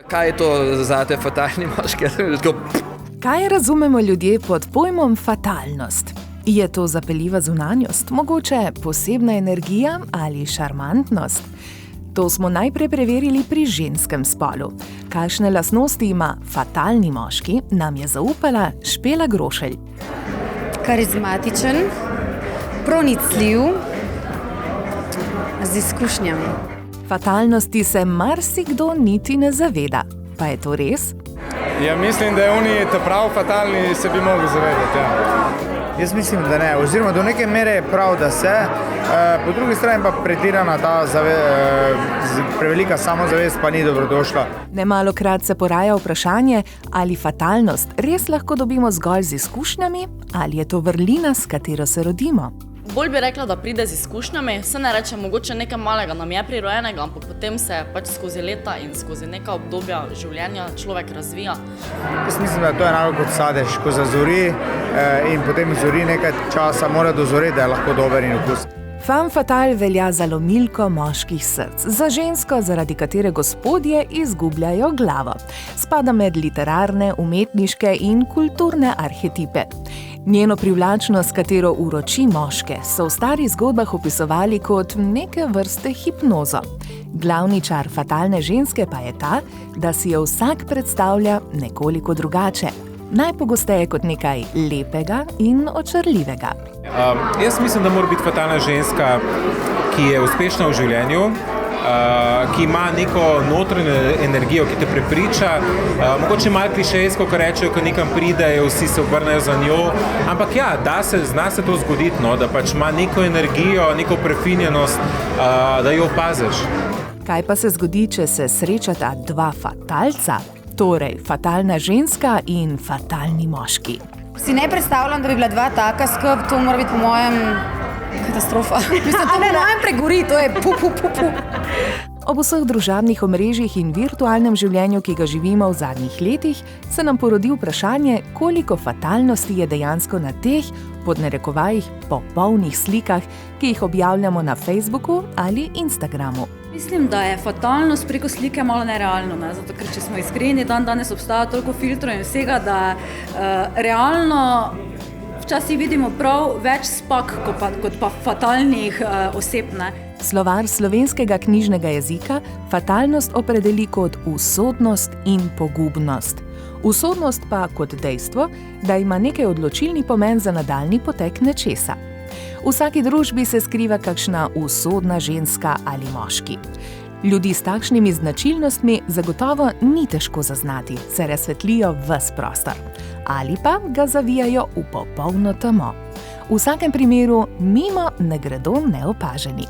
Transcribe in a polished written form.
Kaj je to zate fatalni moški? Kaj razumemo ljudje pod pojmom fatalnost? Je to zapeljiva zunanjost, mogoče posebna energija ali šarmantnost? To smo najprej preverili pri ženskem spolu. Kakšne lastnosti ima fatalni moški, nam je zaupala Špela Grošelj. Karizmatičen, pronicljiv, z izkušnjami. Fatalnosti se marsikdo niti ne zaveda. Pa je to res? Ja, mislim, da je oni prav fatalni, se bi mogli zavedati. Ja. Jaz mislim, da ne. Oziroma, do neke mere je prav, da se. Po drugi strani pa pretirana ta prevelika samozavest pa ni dobrodošla. Nemalokrat se poraja vprašanje, ali fatalnost res lahko dobimo zgolj z izkušnjami, ali je to vrlina, s katero se rodimo. Bolj bi rekla, da pride z izkušnjami, se ne reče, mogoče nekaj malega nam je prirojenega, ampak potem se pač skozi leta in skozi neka obdobja življenja človek razvija. Jaz mislim, da to je enako kot sadež, ko zazori in potem zori nekaj časa, mora dozoreti, da je lahko dober in okus. Femme fatale velja za lomilko moških src, za žensko, zaradi katere gospodje izgubljajo glavo. Spada med literarne, umetniške in kulturne arhetipe. Njeno privlačnost, katero uroči moške, so v starih zgodbah opisovali kot neke vrste hipnozo. Glavni čar fatalne ženske pa je ta, da si jo vsak predstavlja nekoliko drugače. Najpogosteje kot nekaj lepega in očarljivega. Jaz mislim, da mora biti fatalna ženska, ki je uspešna v življenju, ki ima neko notranjo energijo, ki te prepriča, mogoče malo klišejsko, ko rečejo, ko nekam pridejo, vsi se obrnejo za njo, ampak ja, zna se to zgoditi, no, da pač ima neko energijo, neko prefinjenost, da jo opaziš. Kaj pa se zgodi, če se srečata dva fatalca? Torej, fatalna ženska in fatalni moški. Si ne predstavljam, da bi bila dva taka skup, to mora biti po mojem katastrofa. Mislim, to po mojem pregori, to je pu. Ob vseh družabnih omrežjih in virtualnem življenju, ki ga živimo v zadnjih letih, se nam porodi vprašanje, koliko fatalnosti je dejansko na teh, pod narekovajih, popolnih slikah, ki jih objavljamo na Facebooku ali Instagramu. Mislim, da je fatalnost preko slike malo nerealno, ne? Zato, ker če smo iskreni, danes obstaja toliko filtrov in vsega, da realno včasih vidimo prav več spak kot pa fatalnih oseb. Ne? Slovar slovenskega knjižnega jezika fatalnost opredeli kot usodnost in pogubnost. Usodnost pa kot dejstvo, da ima nekaj odločilni pomen za nadaljnji potek nečesa. V vsaki družbi se skriva kakšna usodna ženska ali moški. Ljudi s takšnimi značilnostmi zagotovo ni težko zaznati, se razsvetlijo ves prostor. Ali pa ga zavijajo v popolno temo. V vsakem primeru mimo ne gredo neopaženi.